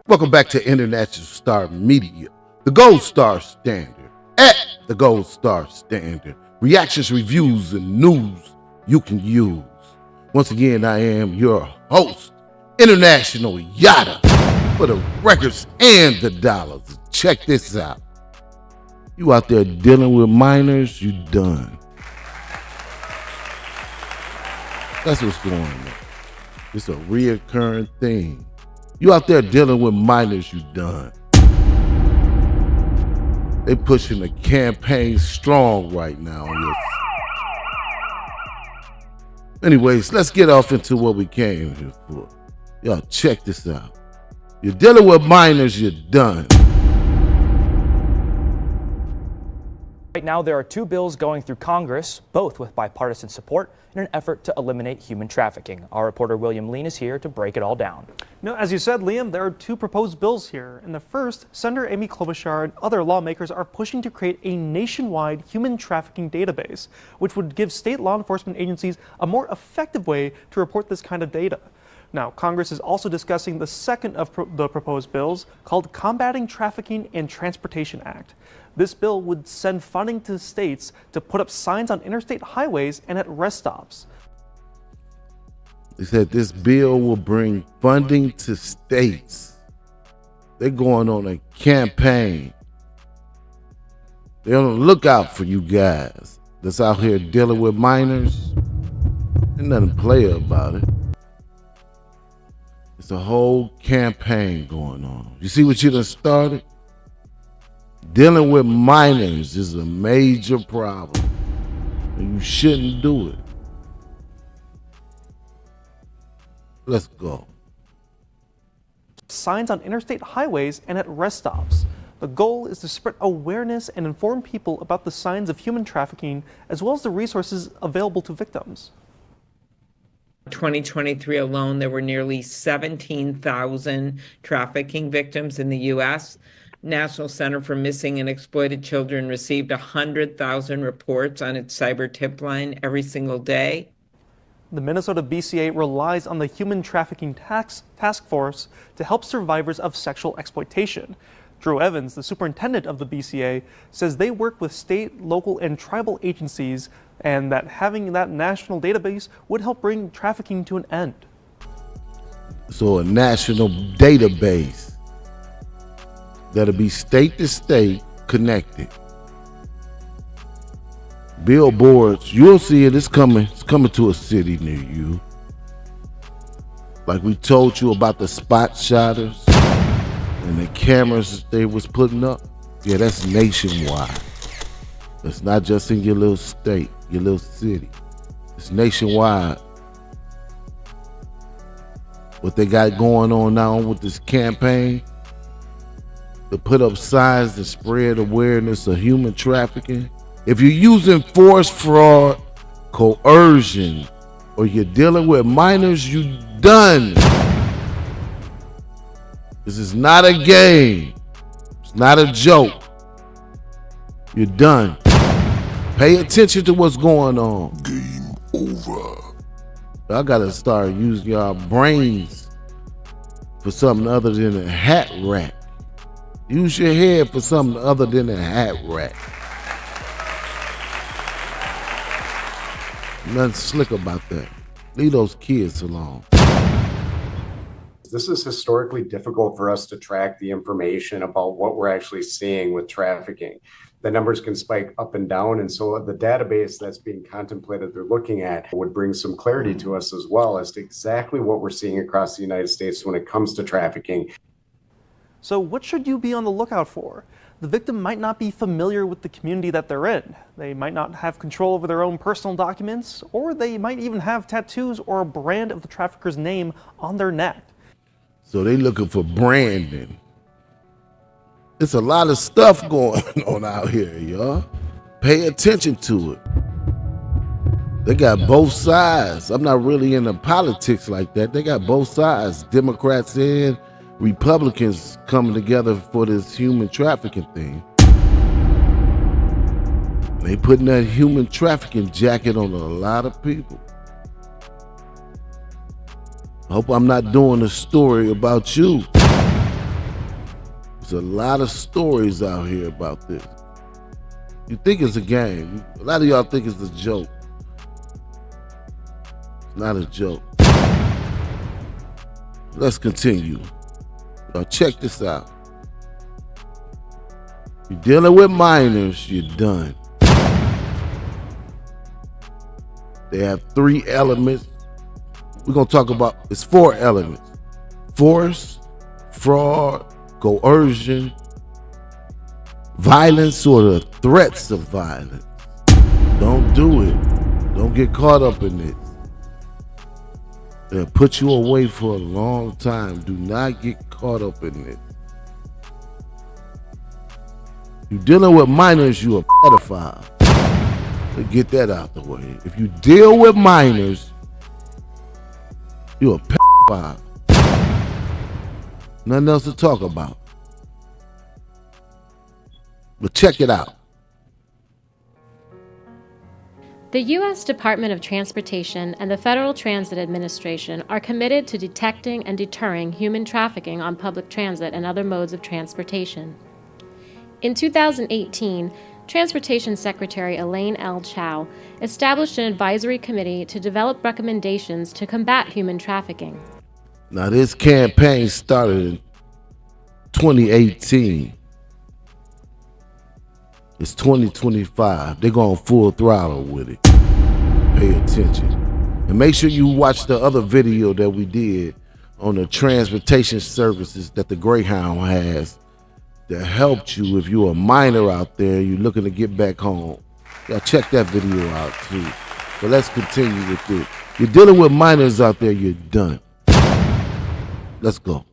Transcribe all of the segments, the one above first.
Welcome back to International Star Media, the Gold Star Standard, at the Gold Star Standard. Reactions, reviews, and news you can use. Once again, I am your host, International Yada, for the records and the dollars. Check this out. You out there dealing with minors, you done. That's what's going on. It's a reoccurring thing. You out there dealing with minors, you done. They pushing the campaign strong right now on this. Anyways, let's get off into what we came here for. Y'all check this out. You're dealing with minors, you're done. Right now, there are two bills going through Congress, both with bipartisan support, in an effort to eliminate human trafficking. Our reporter William Lean is here to break it all down. No, as you said, Liam, there are two proposed bills here. In the first, Senator Amy Klobuchar and other lawmakers are pushing to create a nationwide human trafficking database, which would give state law enforcement agencies a more effective way to report this kind of data. Now, Congress is also discussing the second of the proposed bills, called Combating Trafficking and Transportation Act. This bill would send funding to states to put up signs on interstate highways and at rest stops. They said this bill will bring funding to states. They're going on a campaign. They're on the lookout for you guys that's out here dealing with minors. Ain't nothing player about it. It's a whole campaign going on. You see what you done started? Dealing with minors is a major problem, and you shouldn't do it. Let's go. Signs on interstate highways and at rest stops. The goal is to spread awareness and inform people about the signs of human trafficking, as well as the resources available to victims. 2023 alone, there were nearly 17,000 trafficking victims in the U.S. National Center for Missing and Exploited Children received 100,000 reports on its cyber tip line every single day. The Minnesota BCA relies on the Human Trafficking Task Force to help survivors of sexual exploitation. Drew Evans, the superintendent of the BCA, says they work with state, local, and tribal agencies, and that having that national database would help bring trafficking to an end. So a national database that'll be state to state connected. Billboards, you'll see it. It's coming to a city near you. Like we told you about the spot shotters and the cameras they was putting up. Yeah, that's nationwide. It's not just in your little state, your little city. It's nationwide. What they got going on now with this campaign to put up signs and spread awareness of human trafficking. If you're using force, fraud, coercion, or you're dealing with minors, you done. This is not a game. It's not a joke. You're done. Pay attention to what's going on. Game over. I gotta start using y'all brains for something other than a hat rack. Use your head for something other than a hat rack. Nothing slick about that. Leave those kids alone. This is historically difficult for us to track the information about what we're actually seeing with trafficking. The numbers can spike up and down, and so the database that's being contemplated they're looking at would bring some clarity to us as well as to exactly what we're seeing across the United States when it comes to trafficking. So what should you be on the lookout for? The victim might not be familiar with the community that they're in. They might not have control over their own personal documents, or they might even have tattoos or a brand of the trafficker's name on their neck. So they looking for branding. It's a lot of stuff going on out here, y'all. Pay attention to it. They got both sides. I'm not really into politics like that. They got both sides, Democrats and Republicans coming together for this human trafficking thing. They putting that human trafficking jacket on a lot of people. I hope I'm not doing a story about you. There's a lot of stories out here about this. You think it's a game. A lot of y'all think it's a joke. It's not a joke. Let's continue. Now check this out. You're dealing with minors, you're done. They have 3 elements. We're gonna talk about, it's 4 elements. Force, fraud, coercion, violence, or the threats of violence. Don't do it. Don't get caught up in it. They'll put you away for a long time. Do not get caught up in it. You're dealing with minors, you're a pedophile. So get that out the way. If you deal with minors, you're a pedophile. Nothing else to talk about. But check it out. The U.S. Department of Transportation and the Federal Transit Administration are committed to detecting and deterring human trafficking on public transit and other modes of transportation. In 2018, Transportation Secretary Elaine L. Chao established an advisory committee to develop recommendations to combat human trafficking. Now, this campaign started in 2018. It's 2025. They're going full throttle with it. Pay attention. And make sure you watch the other video that we did on the transportation services that the Greyhound has that helped you if you're a minor out there, you're looking to get back home. Y'all check that video out too. But let's continue with this. You're dealing with minors out there, you're done. Let's go.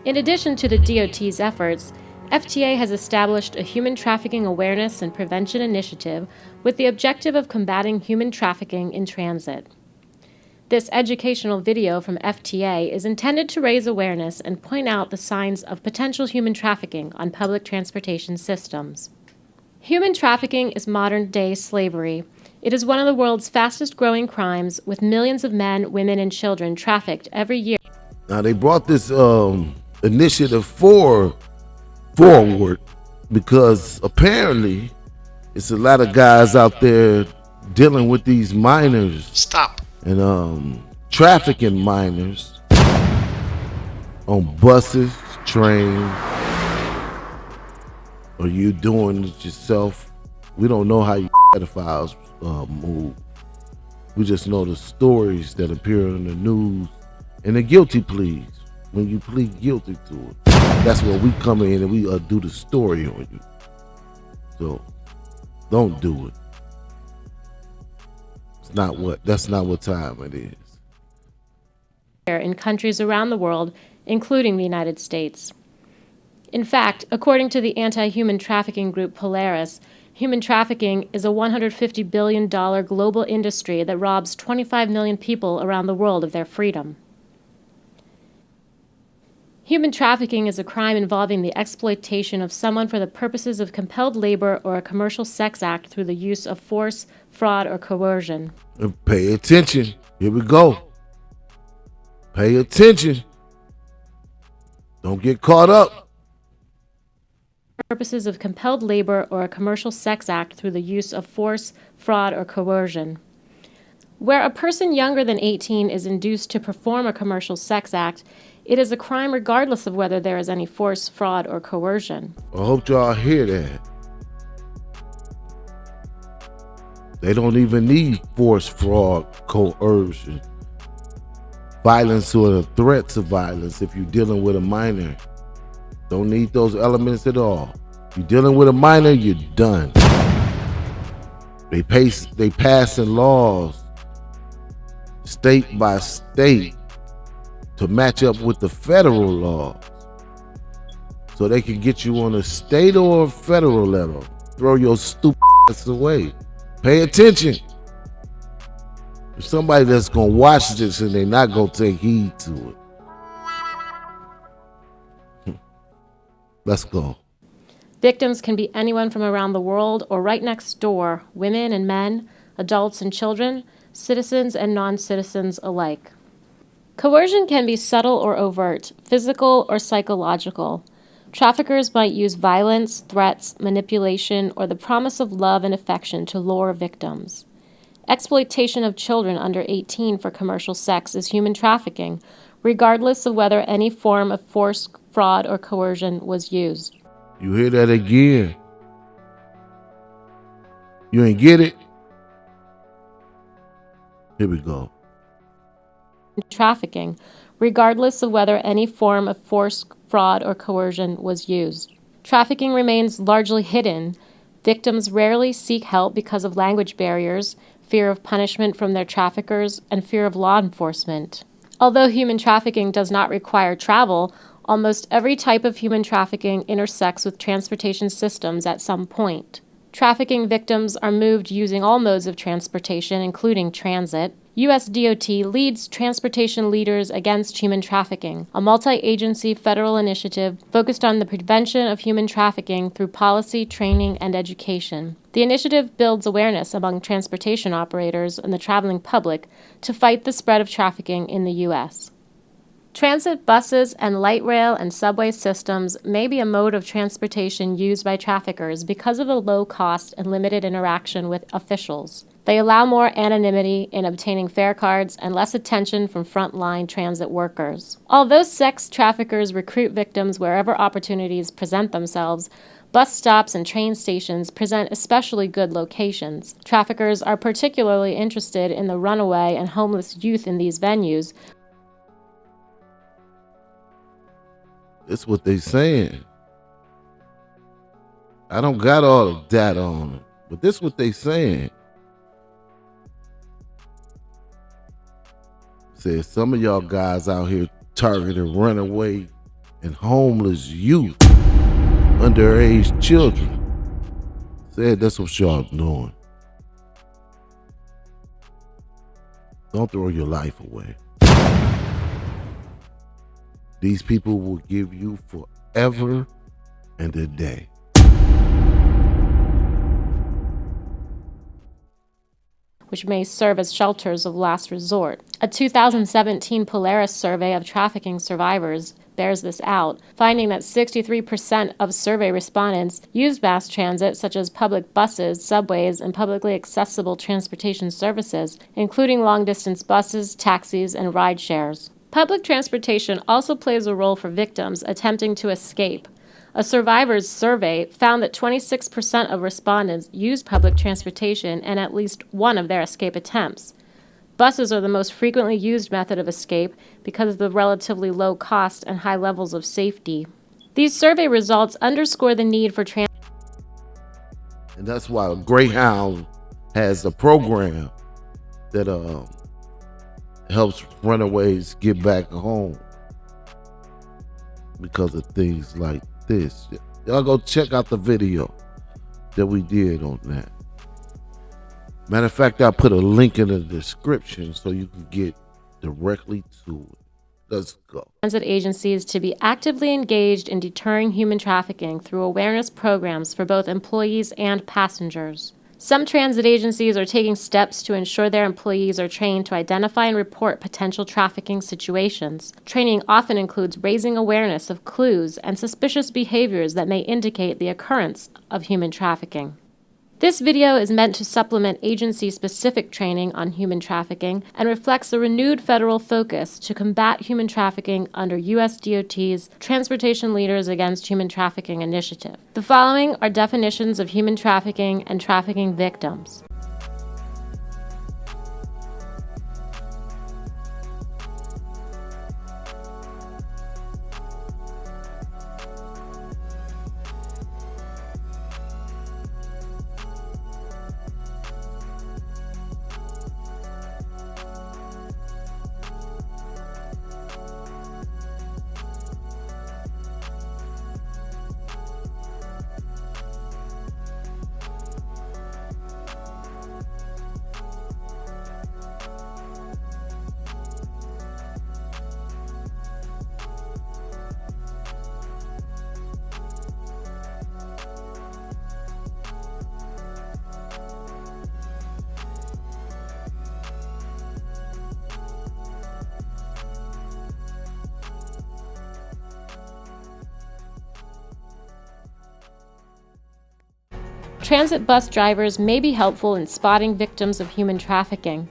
In addition to the DOT's efforts, FTA has established a human trafficking awareness and prevention initiative with the objective of combating human trafficking in transit. This educational video from FTA is intended to raise awareness and point out the signs of potential human trafficking on public transportation systems. Human trafficking is modern-day slavery. It is one of the world's fastest-growing crimes, with millions of men, women, and children trafficked every year. Now, they brought this initiative forward because apparently it's a lot of guys out there dealing with these minors. Stop. And trafficking minors on buses, trains, or you doing it yourself. We don't know how you pedophiles move. We just know the stories that appear in the news and the guilty pleas. When you plead guilty to it, that's where we come in and we do the story on you. So don't do it. That's not what time it is. In countries around the world, including the United States. In fact, according to the anti-human trafficking group Polaris, human trafficking is a $150 billion global industry that robs 25 million people around the world of their freedom. Human trafficking is a crime involving the exploitation of someone for the purposes of compelled labor or a commercial sex act through the use of force, fraud, or coercion. And pay attention. Here we go. Pay attention. Don't get caught up. Purposes of compelled labor or a commercial sex act through the use of force, fraud, or coercion. Where a person younger than 18 is induced to perform a commercial sex act, it is a crime regardless of whether there is any force, fraud, or coercion. I hope y'all hear that. They don't even need force, fraud, coercion, violence, or the threats of violence if you're dealing with a minor. Don't need those elements at all. You're dealing with a minor, you're done. They passing laws state by state to match up with the federal laws, so they can get you on a state or a federal level. Throw your stupid ass away. Pay attention. There's somebody that's gonna watch this and they're not gonna take heed to it. Let's go. Victims can be anyone from around the world or right next door, women and men, adults and children, citizens and non-citizens alike. Coercion can be subtle or overt, physical or psychological. Traffickers might use violence, threats, manipulation, or the promise of love and affection to lure victims. Exploitation of children under 18 for commercial sex is human trafficking, regardless of whether any form of force, fraud, or coercion was used. You hear that again? You ain't get it? Here we go. Trafficking, regardless of whether any form of force, fraud, or coercion was used. Trafficking remains largely hidden. Victims rarely seek help because of language barriers, fear of punishment from their traffickers, and fear of law enforcement. Although human trafficking does not require travel, almost every type of human trafficking intersects with transportation systems at some point. Trafficking victims are moved using all modes of transportation, including transit. U.S. DOT leads Transportation Leaders Against Human Trafficking, a multi-agency federal initiative focused on the prevention of human trafficking through policy, training, and education. The initiative builds awareness among transportation operators and the traveling public to fight the spread of trafficking in the U.S. Transit buses and light rail and subway systems may be a mode of transportation used by traffickers because of the low cost and limited interaction with officials. They allow more anonymity in obtaining fare cards and less attention from frontline transit workers. Although sex traffickers recruit victims wherever opportunities present themselves, bus stops and train stations present especially good locations. Traffickers are particularly interested in the runaway and homeless youth in these venues. That's what they saying. I don't got all the data on it, but this what they saying. Says some of y'all guys out here targeting runaway and homeless youth, underage children. Said that's what y'all doing. Don't throw your life away. These people will give you forever and a day. Which may serve as shelters of last resort. A 2017 Polaris survey of trafficking survivors bears this out, finding that 63% of survey respondents used mass transit, such as public buses, subways, and publicly accessible transportation services, including long-distance buses, taxis, and ride shares. Public transportation also plays a role for victims attempting to escape. A survivors survey found that 26% of respondents used public transportation in at least one of their escape attempts. Buses are the most frequently used method of escape because of the relatively low cost and high levels of safety. These survey results underscore the need for transit. And that's why GREYHOUND has a program that helps runaways get back home because of things like this. Y'all go check out the video that we did on that. Matter of fact, I put a link in the description so you can get directly to it. Let's go. Transit agencies to be actively engaged in deterring human trafficking through awareness programs for both employees and passengers. Some transit agencies are taking steps to ensure their employees are trained to identify and report potential trafficking situations. Training often includes raising awareness of clues and suspicious behaviors that may indicate the occurrence of human trafficking. This video is meant to supplement agency-specific training on human trafficking and reflects a renewed federal focus to combat human trafficking under U.S. DOT's Transportation Leaders Against Human Trafficking initiative. The following are definitions of human trafficking and trafficking victims. transit bus drivers may be helpful in spotting victims of human trafficking.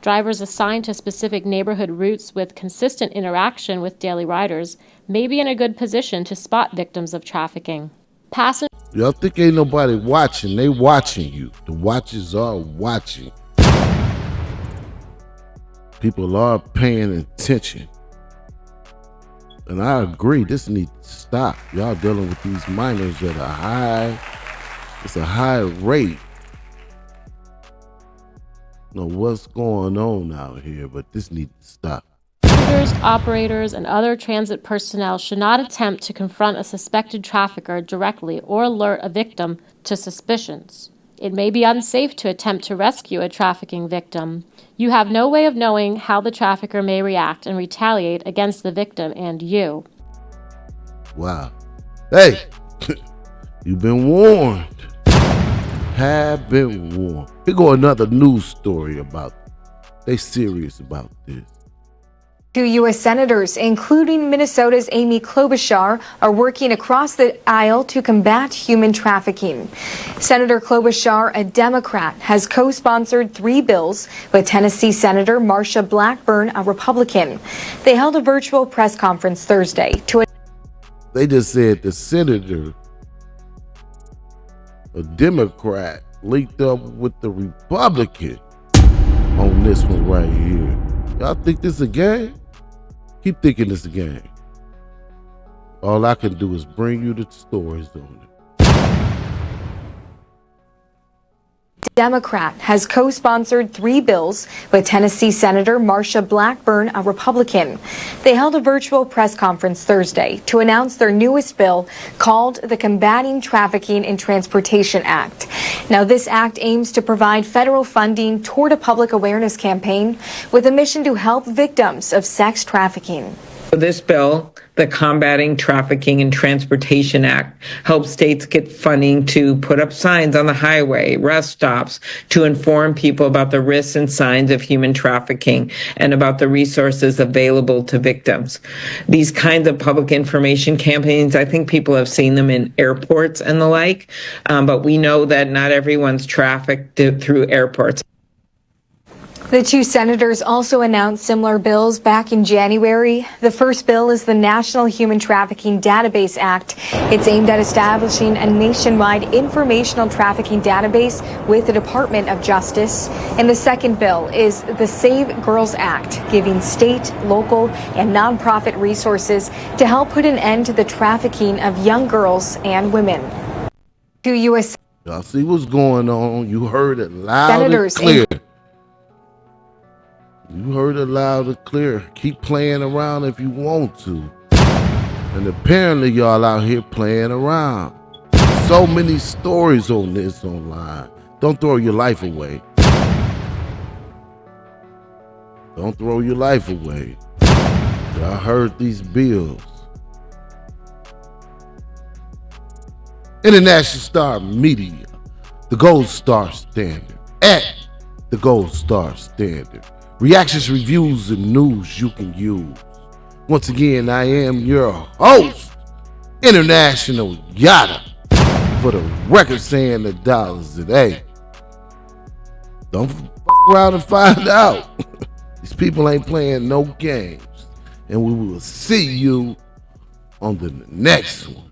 Drivers assigned to specific neighborhood routes with consistent interaction with daily riders may be in a good position to spot victims of trafficking. Y'all think ain't nobody watching? They watching you. The watchers are watching. People are paying attention. And I agree, this needs to stop. Y'all dealing with these minors at it's a high rate. Know what's going on out here, but this needs to stop. Passengers, operators, and other transit personnel should not attempt to confront a suspected trafficker directly or alert a victim to suspicions. It may be unsafe to attempt to rescue a trafficking victim. You have no way of knowing how the trafficker may react and retaliate against the victim and you. Wow. Hey, you've been warned. Have been warned. Here go another news story about it. They serious about this. 2 U.S. senators, including Minnesota's Amy Klobuchar, are working across the aisle to combat human trafficking. Senator Klobuchar, a Democrat, has co-sponsored 3 bills with Tennessee Senator Marsha Blackburn, a Republican. They held a virtual press conference Thursday to... They just said the senator, a Democrat, linked up with the Republican on this one right here. Y'all think this a game? Keep thinking it's a game. All I can do is bring you the stories on it. Democrat has co-sponsored 3 bills with Tennessee Senator Marsha Blackburn, a Republican. They held a virtual press conference Thursday to announce their newest bill called the Combating Trafficking in Transportation Act. Now, this act aims to provide federal funding toward a public awareness campaign with a mission to help victims of sex trafficking. This bill, the Combating Trafficking in Transportation Act, helps states get funding to put up signs on the highway, rest stops, to inform people about the risks and signs of human trafficking and about the resources available to victims. These kinds of public information campaigns, I think people have seen them in airports and the like, but we know that not everyone's trafficked through airports. The 2 senators also announced similar bills back in January. The first bill is the National Human Trafficking Database Act. It's aimed at establishing a nationwide informational trafficking database with the Department of Justice. And the second bill is the Save Girls Act, giving state, local, and nonprofit resources to help put an end to the trafficking of young girls and women. 2 U.S. Y'all see what's going on. You heard it loud senators and clear. You heard it loud and clear. Keep playing around if you want to. And apparently y'all out here playing around. So many stories on this online. Don't throw your life away. Don't throw your life away. Y'all heard these bills. International Star Media, the gold star standard. At the gold star standard. Reactions, reviews, and news you can use. Once again, I am your host, International Yada, for the record saying the dollars today. Don't f around and find out. These people ain't playing no games. And we will see you on the next one.